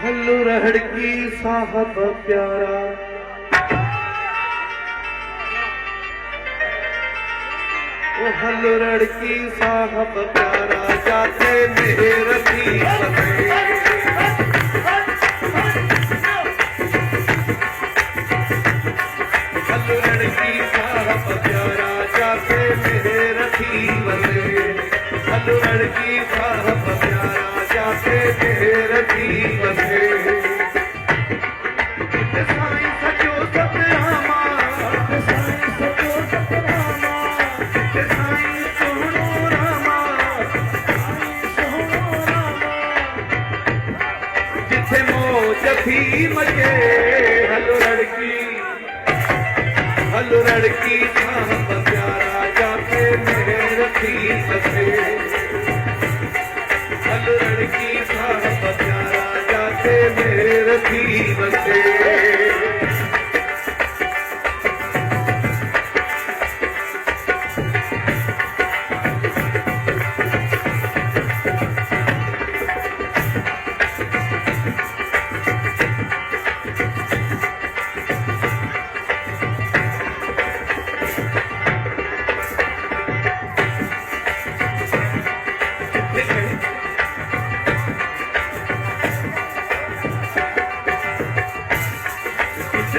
हल्लू रहड़की साहब प्यारा, ओ हल्लू रहड़की साहब प्यारा, जाते मेहर थी बसे। हल्लू रहड़की साहब प्यारा, जाते मेहर थी बसे। हल्लू रहड़की साहब प्यारा, जाते मेहर थी बसे। साईं सचो सतरामा, साईं सचो सतरामा, साईं सोहणो रामा, साईं सोहणो रामा, जिथे मौज थी मचे। हलो लड़की, हलो लड़की साहब प्यारा, जाते मेहर थी बसे। हलो लड़की साहब प्यारा, जाते मेहर थी बसे।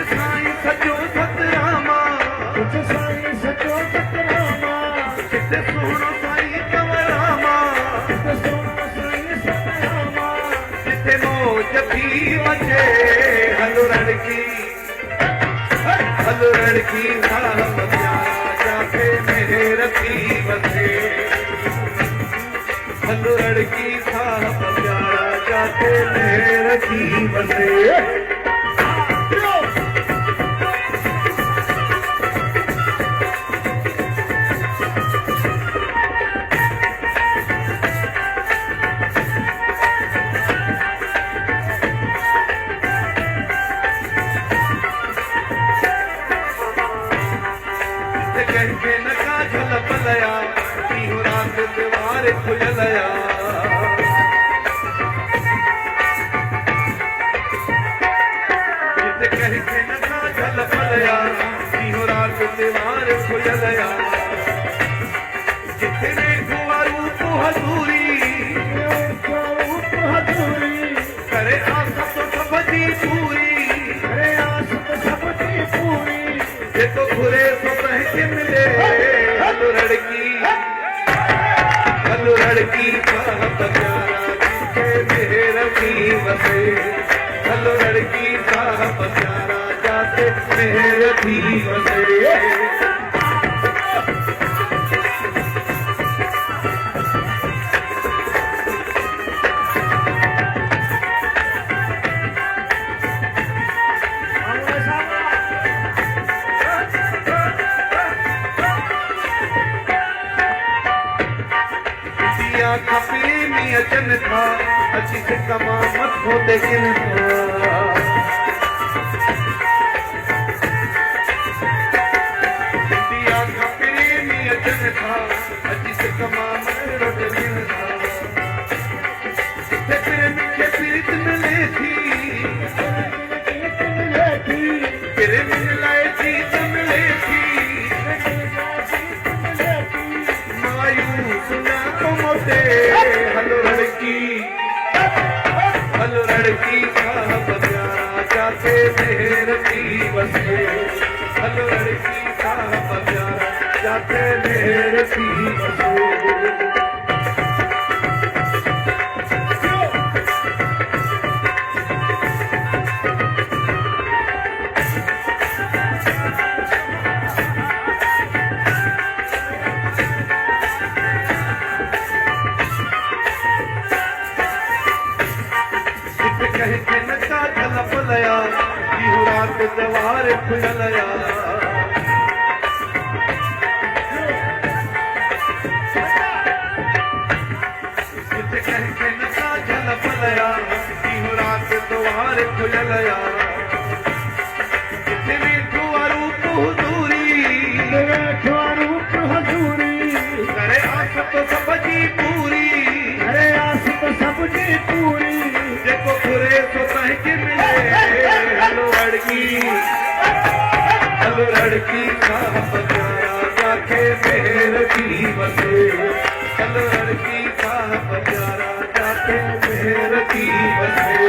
साईं सचो सतरामा, साईं सचो सतरामा, जिते सोहणो साईं कंवरामा, जिते सोहणो साईं सतरामा, जिते मौज थी मचे। हलो लड़की, हलो लड़की साहब प्यारा, जाते मेहर थी बसे। हलो लड़की साहब प्यारा, जाते मेहर थी बसे। कहके नका झल पलया, इहो रात द्वार खुलया। जिते कहके नका झल पलया, इहो रात द्वार खुलया। जिते देखो रूप हजूरी, करे आस तो सबजी पूरी, करे आस तो सबजी पूरी। ये तो घुरे तो के मिले। हलो लड़की, हलो लड़की साहब प्यारा, जिते मेहर थी बसे। हलो लड़की साहब प्यारा, जाते मेहर थी बसे। खपरी में अचन था, अची सिकमा मथो ते किन था। दिया खपरी में अचन था, अची सिकमा मथो ते किन था। जिथे प्रेम खे प्रीत मिले थी, प्रेम लाए जीत मिले थी। मायूस ना मोटे। हलो लड़की, हलो लड़की साहब प्यारा, जाते मेहर थी बसे। हलो लड़की साहब प्यारा, जाते मेहर थी बसे। कहके नका झल पलया, इहो रात द्वार खुलया। जिते कहके नका झल पलया, इहो रात द्वार खुलया। जिते वेठो रूप हुजूरी, करे आस तो सबजी पूरी, करे आस तो सबजी पूरी। जेको घुरे सो लड़की हलो लड़की साहब प्यारा जाके मेहर की बसे हलो लड़की साहब प्यारा जाके मेहर की बसे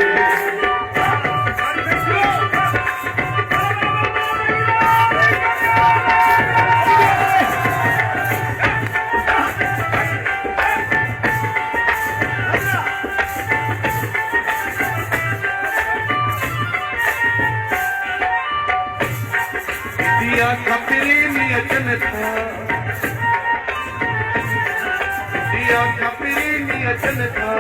दिया खपरी नियतन था दिया खपरी नियतन था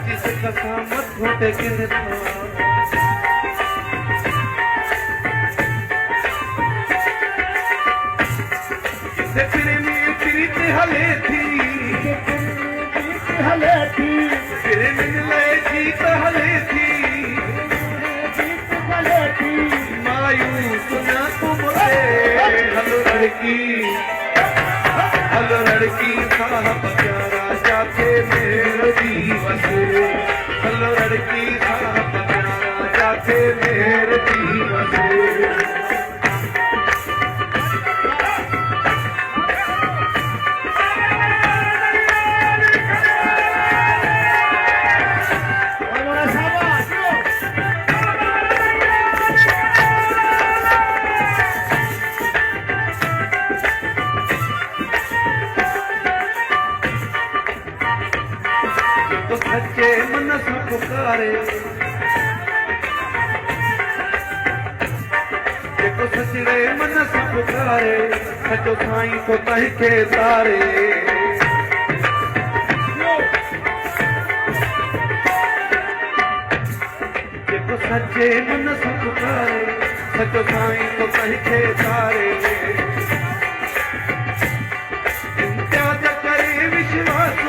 जिस कसा मत होते किन था जिसे प्रेमी प्रीत हले थी प्रेमी लय जीत हले थी मायूस न तुम हलो लड़की साहब प्यारा जाके मेरे जीवन से हलो लड़की साहब प्यारा जाके मेरे जीवन से तो सच्चे मन से पुकारे देखो सचड़े मन से पुकारे सचो साईं को तह के तारे देखो सच्चे मन से पुकारे सचो साईं को तह के तारे इम्तियाज करे विश्वास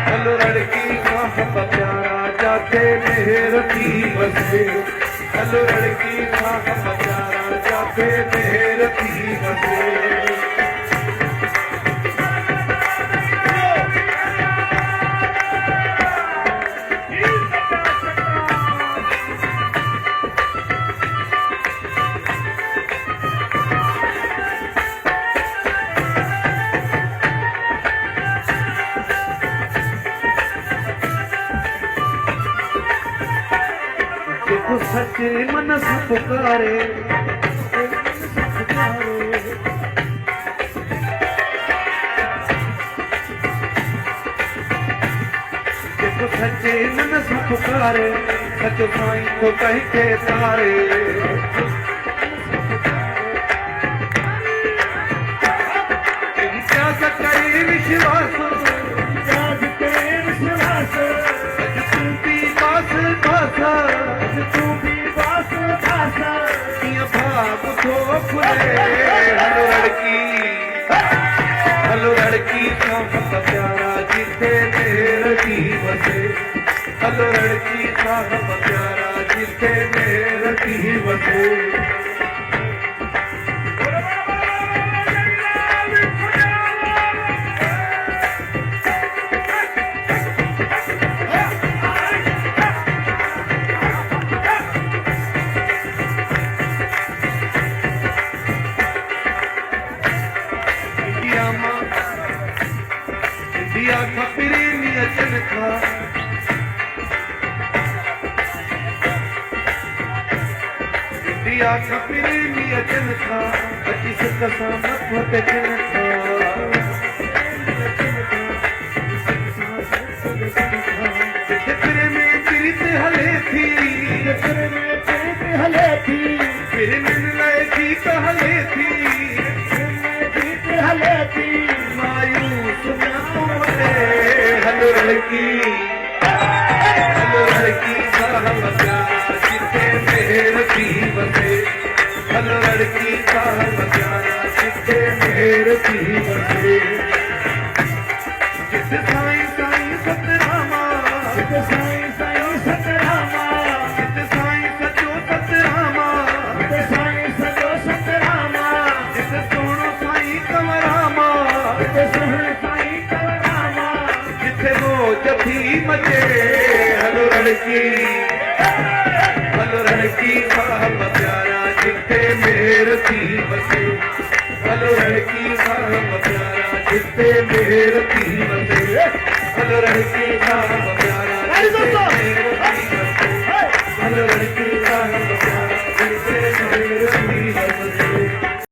हलो लड़की साहब प्यारा जाके मेहर की बसे हलो लड़की साहब प्यारा जाके मेहर की बसे देखो सच्चे मन से पुकारे देखो सच्चे मन से पुकारे सचो साईं को कह के तारे इम्तियाज करे विश्वास हलो लड़की साहब प्यारा जिसे मेरे जीवन से हलो लड़की साहब प्यारा जिसे मेरे जीवन से दिया खपरी नियतन था दिया खपरी नियतन था जिस कसा मत होते किन था प्रेमी प्रीत हले थी प्रेमी लय जीत हले थी मायूस न हलो लड़की साहब प्यारा जिसे मेहर की बसे हलो लड़की साहब प्यारा जिसे मेहर की बसे जिस साईं साईं सतरामा जिस साईं साईं सतरामा जिस साईं सचो सतरामा जिस साईं सचो सतरामा ਤੇ ਸੋਹਣ ਸਾਈ ਕਰਨਾਵਾ ਜਿੱਥੇ ਮੋਹ ਜੱਫੀ ਮਚੇ ਹਲੋ ਰੜਕੀ ਸਾਹਿਬ ਪਿਆਰਾ ਜਿੱਥੇ ਮੇਰ ਧੀ ਵਸੇ ਹਲੋ ਰੜਕੀ ਸਾਹਿਬ ਪਿਆਰਾ ਜਿੱਥੇ ਮੇਰ ਧੀ ਵਸੇ ਹਲੋ ਰੜਕੀ ਸਾਹਿਬ